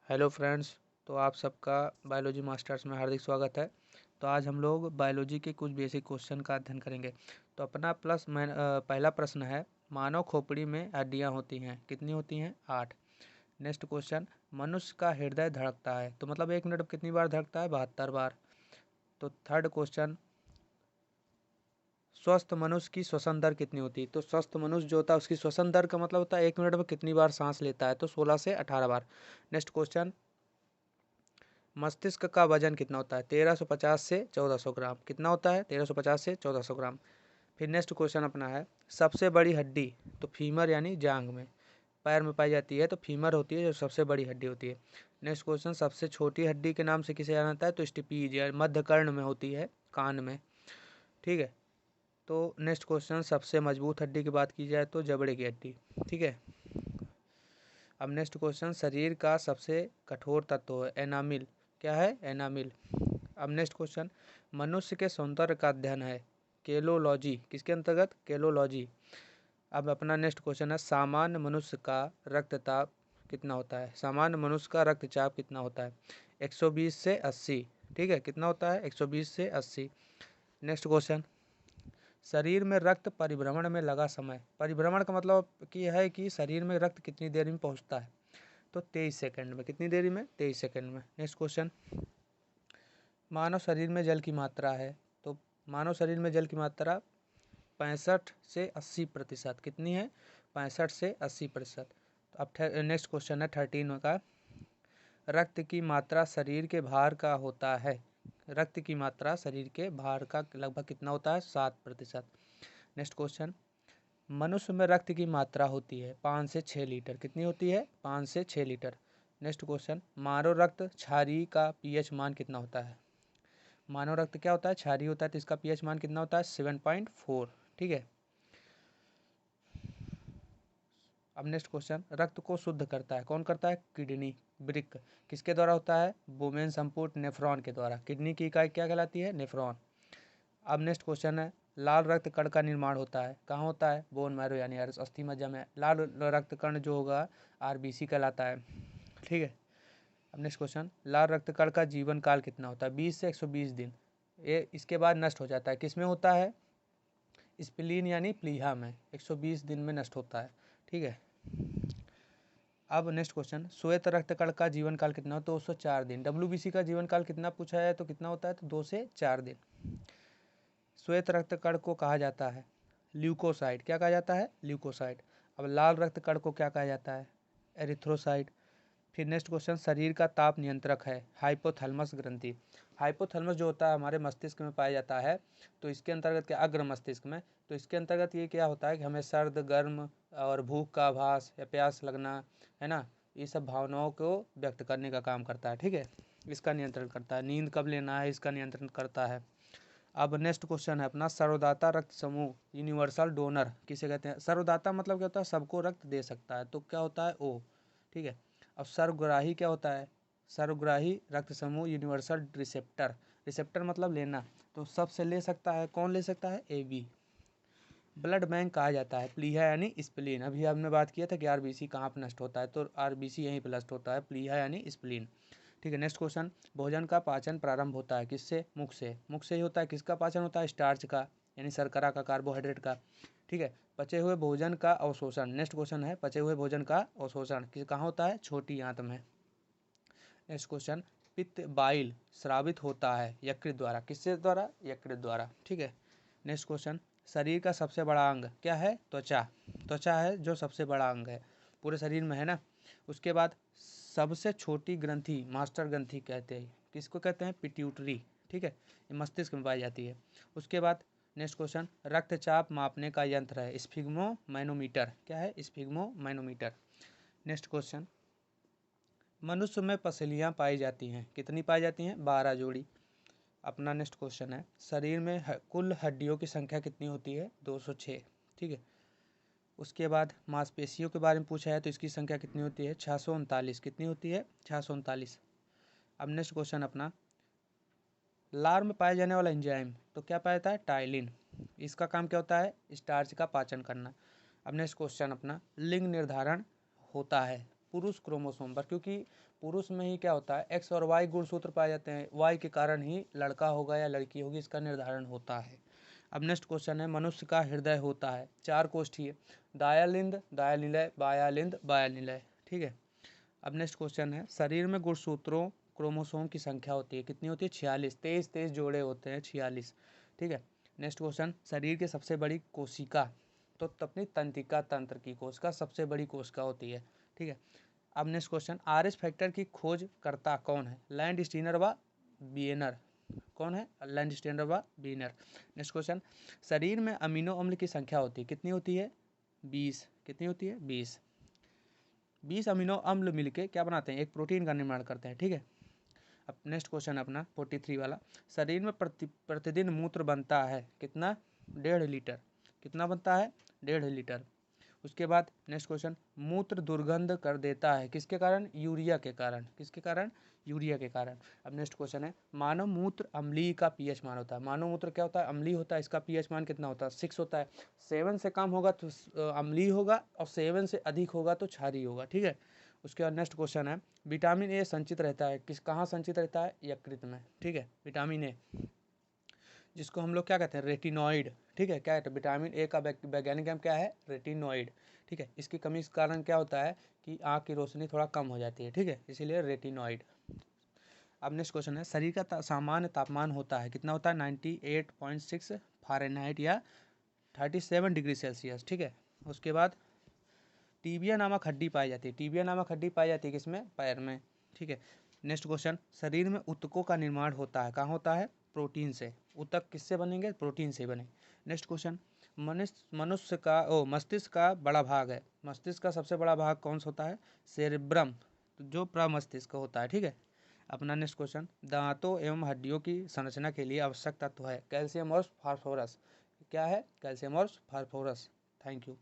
Hello friends. तो आप सबका बायोलॉजी मास्टर्स में हार्दिक स्वागत है। तो आज हम लोग बायोलॉजी के कुछ बेसिक क्वेश्चन का अध्ययन करेंगे। तो अपना पहला प्रश्न है, मानव खोपड़ी में हड्डियां होती हैं, कितनी होती हैं? 8। नेक्स्ट क्वेश्चन, मनुष्य का हृदय धड़कता है तो मतलब 1 मिनट में कितनी बार धड़कता है? 72 बार। तो थर्ड क्वेश्चन, स्वस्थ मनुष्य की श्वसन दर कितनी होती है? तो स्वस्थ मनुष्य जो होता है उसकी श्वसन दर का मतलब होता है 1 मिनट में कितनी बार सांस लेता है? तो 16 से 18 बार। नेक्स्ट क्वेश्चन, मस्तिष्क का वजन कितना होता है? 1350 से 1400 ग्राम। कितना होता है? 1350 से 1400 ग्राम। फिर नेक्स्ट क्वेश्चन अपना है, सबसे बड़ी हड्डी, तो फीमर यानी जांग में, पैर में पाई जाती है, तो फीमर होती है जो सबसे बड़ी हड्डी होती है। नेक्स्ट क्वेश्चन, सबसे छोटी हड्डी के नाम से किसे जाना जाता है? तो स्टिपीज या मध्य कर्ण में होती है, कान में। ठीक है। तो नेक्स्ट क्वेश्चन, सबसे मजबूत हड्डी की बात की जाए तो जबड़े की हड्डी। ठीक है। अब नेक्स्ट क्वेश्चन, शरीर का सबसे कठोर तत्व है एनामिल। क्या है? एनामिल। अब नेक्स्ट क्वेश्चन, मनुष्य के सौंदर्य का अध्ययन है केलोलॉजी, किसके अंतर्गत? केलोलॉजी। अब अपना नेक्स्ट क्वेश्चन है, सामान्य मनुष्य का रक्तचाप कितना होता है? सामान्य मनुष्य का रक्तचाप कितना होता है? 120 से 80। ठीक है, कितना होता है? 120 से 80। नेक्स्ट क्वेश्चन, शरीर में रक्त परिभ्रमण में लगा समय, परिभ्रमण का मतलब कि है कि शरीर में रक्त कितनी देर में पहुंचता है? तो 23 सेकंड में। कितनी देरी में? 23 सेकंड में। नेक्स्ट क्वेश्चन, मानव शरीर में जल की मात्रा है, तो मानव शरीर में जल की मात्रा 65 से 80%। कितनी है? 65 से 80%। तो अब नेक्स्ट क्वेश्चन है 13 का, रक्त की मात्रा शरीर के भार का होता है, रक्त की मात्रा शरीर के भार का लगभग कितना होता है? 7%। नेक्स्ट क्वेश्चन, मनुष्य में रक्त की मात्रा होती है 5 से 6 लीटर। कितनी होती है? 5 से 6 लीटर। नेक्स्ट क्वेश्चन, मानव रक्त क्षारीय का पीएच मान कितना होता है? मानव रक्त क्या होता है? क्षारीय होता है, तो इसका पीएच मान कितना होता है? 7.4। ठीक है। अब नेक्स्ट क्वेश्चन, रक्त को शुद्ध करता है कौन करता है? किडनी, वृक्क। किसके द्वारा होता है? वुमेन संपुट नेफ्रॉन के द्वारा। किडनी की इकाई क्या कहलाती है? नेफ्रॉन। अब नेक्स्ट क्वेश्चन है, लाल रक्त कण का निर्माण होता है कहाँ होता है? बोन मैरो यानी अस्थि मज्जा में। लाल रक्त कण जो होगा आरबीसी कहलाता है। ठीक है। अब नेक्स्ट क्वेश्चन, लाल रक्त कण का जीवन काल कितना होता है? 20 से 120 दिन। ये इसके बाद नष्ट हो जाता है। किस में होता है? स्प्लीन यानी प्लीहा में 120 दिन में नष्ट होता है। ठीक है। अब नेक्स्ट क्वेश्चन, श्वेत रक्त कण का जीवन काल कितना हो? तो 204 दिन। डब्ल्यूबीसी का जीवन काल कितना पूछा है तो कितना होता है? तो 2 से 4 दिन। श्वेत रक्त कण को कहा जाता है ल्यूकोसाइट। क्या कहा जाता है? ल्यूकोसाइट। अब लाल रक्त कण को क्या कहा जाता है? एरिथ्रोसाइट। फिर नेक्स्ट क्वेश्चन, शरीर का ताप नियंत्रक है हाइपोथैलेमस ग्रंथि। हाइपोथैलेमस जो होता है हमारे मस्तिष्क में पाया जाता है, तो इसके अंतर्गत क्या? अग्र मस्तिष्क में। तो इसके अंतर्गत ये क्या होता है कि हमें सर्द, गर्म और भूख का आभास या प्यास लगना, है ना, ये सब भावनाओं को व्यक्त करने का काम करता है। ठीक है, इसका नियंत्रण करता है। नींद कब लेना है, इसका नियंत्रण करता है। अब नेक्स्ट क्वेश्चन है अपना, सर्वदाता रक्त समूह यूनिवर्सल डोनर किसे कहते हैं? सर्वदाता मतलब क्या होता है? सबको रक्त दे सकता है, तो क्या होता है? ओ। ठीक है। अब सर्वग्राही क्या होता है? सर्वग्राही रक्त समूह यूनिवर्सल रिसेप्टर। रिसेप्टर मतलब लेना, तो सबसे ले सकता है। कौन ले सकता है? A B. ब्लड बैंक कहा जाता है प्लीहा यानी स्प्लीन। अभी हमने बात किया था कि आरबीसी कहाँ पर नष्ट होता है, तो आरबीसी यहीं पर नष्ट होता है, प्लीहा यानी स्प्लीन। ठीक है। नेक्स्ट क्वेश्चन, भोजन का पाचन प्रारंभ होता है किससे? मुख से। मुख से ही होता है। किसका पाचन होता है? स्टार्च का यानी शर्करा का, कार्बोहाइड्रेट का। ठीक है। पचे हुए भोजन का अवशोषण। नेक्स्ट क्वेश्चन है, पचे हुए भोजन का अवशोषण कहाँ होता है? छोटी आंत में। नेक्स्ट क्वेश्चन, पित्त बाइल स्रावित होता है यकृत द्वारा। किससे द्वारा? यकृत द्वारा। ठीक है। नेक्स्ट क्वेश्चन, शरीर का सबसे बड़ा अंग क्या है? त्वचा। त्वचा है जो सबसे बड़ा अंग है पूरे शरीर में, है ना। उसके बाद सबसे छोटी ग्रंथि मास्टर ग्रंथि कहते हैं, किसको कहते हैं? पिट्यूटरी। ठीक है, ये मस्तिष्क में पाई जाती है। उसके बाद नेक्स्ट क्वेश्चन, रक्तचाप मापने का यंत्र है स्फिग्मो मैनोमीटर। क्या है? Sphygmo manometer. नेक्स्ट क्वेश्चन, मनुष्य में पसलियाँ पाई जाती हैं कितनी पाई जाती हैं? 12 जोड़ी। अपना नेक्स्ट क्वेश्चन है, शरीर में कुल हड्डियों की संख्या कितनी होती है? 206। ठीक है। उसके बाद मांसपेशियों के बारे में पूछा है, तो इसकी संख्या कितनी होती है? 639। कितनी होती है? 639। अब नेक्स्ट क्वेश्चन अपना, लार में पाया जाने वाला एंजाइम तो क्या पाया जाता है? टाइलिन। इसका काम क्या होता है? स्टार्च का पाचन करना। अब नेक्स्ट क्वेश्चन अपना, लिंग निर्धारण होता है पुरुष क्रोमोसोम पर, क्योंकि पुरुष में ही क्या होता है, एक्स और वाई गुणसूत्र पाए जाते हैं, वाई के कारण ही लड़का होगा या लड़की होगी इसका निर्धारण होता है। अब नेक्स्ट क्वेश्चन है, मनुष्य का हृदय होता है, 4 कोष्ठीय, दायालिंद, दायानिलय, बायालिंद, बायानिलय, ठीक है। अब नेक्स्ट क्वेश्चन है, शरीर में गुणसूत्रों क्रोमोसोम की संख्या होती है, कितनी होती है, 46, 23 जोड़े होते हैं, 46, ठीक है। नेक्स्ट क्वेश्चन, शरीर की सबसे बड़ी कोशिका, तो अपनी तंत्रिका तंत्र की कोशिका सबसे बड़ी कोशिका होती है, ठीक है। अब नेक्स्ट क्वेश्चन, आरएस फैक्टर की खोज करता कौन है, लैंड स्टीनर व बियनर, कौन है, लैंड स्टीनर व बियनर। नेक्स्ट क्वेश्चन, शरीर में अमीनो अम्ल की संख्या होती है, कितनी होती है, 20, कितनी होती है, 20 अमीनो अम्ल मिलके क्या बनाते हैं, एक प्रोटीन का निर्माण करते हैं, ठीक है। अब नेक्स्ट क्वेश्चन अपना 43 वाला, शरीर में प्रतिदिन मूत्र बनता है कितना, 1.5 लीटर, कितना बनता है, 1.5 लीटर। उसके बाद नेक्स्ट क्वेश्चन, मूत्र दुर्गंध कर देता है किसके कारण, यूरिया के कारण, किसके कारण, यूरिया के कारण। अब नेक्स्ट क्वेश्चन है, मानव मूत्र अम्लीय का पीएच मान होता है, मानव मूत्र क्या होता है, अम्लीय होता है, इसका पीएच मान कितना होता है, 6 होता है। 7 से कम होगा तो अम्लीय होगा और 7 से अधिक होगा तो क्षारीय होगा, ठीक है। उसके बाद नेक्स्ट क्वेश्चन है, विटामिन ए संचित रहता है कहाँ संचित रहता है, यकृत में, ठीक है, विटामिन ए, जिसको हम लोग क्या कहते हैं, रेटिनॉइड, ठीक है। क्या कहते हैं, विटामिन ए का वैज्ञानिक नाम क्या है, रेटिनॉइड, ठीक है। इसकी कमी के कारण क्या होता है कि आँख की रोशनी थोड़ा कम हो जाती है, ठीक है, इसीलिए रेटिनॉइड। अब नेक्स्ट क्वेश्चन है, शरीर का सामान्य तापमान होता है कितना होता है, 98.6 फ़ारेनहाइट या 37 डिग्री सेल्सियस, ठीक है। उसके बाद टीबिया नामक हड्डी पाई जाती है, टीबिया नामक हड्डी पाई जाती है किसमें, पैर में, ठीक है। नेक्स्ट क्वेश्चन, शरीर में ऊतकों का निर्माण होता है कहाँ होता है, प्रोटीन से, ऊतक किससे बनेंगे, प्रोटीन से बने। नेक्स्ट क्वेश्चन, मनुष्य का मस्तिष्क का बड़ा भाग है, मस्तिष्क का सबसे बड़ा भाग कौन सा होता है, सेरेब्रम, जो प्रमस्तिष्क होता है, ठीक है। अपना नेक्स्ट क्वेश्चन, दांतों एवं हड्डियों की संरचना के लिए आवश्यक तत्व है कैल्शियम और फास्फोरस, क्या है, कैल्शियम और फास्फोरस। Thank you.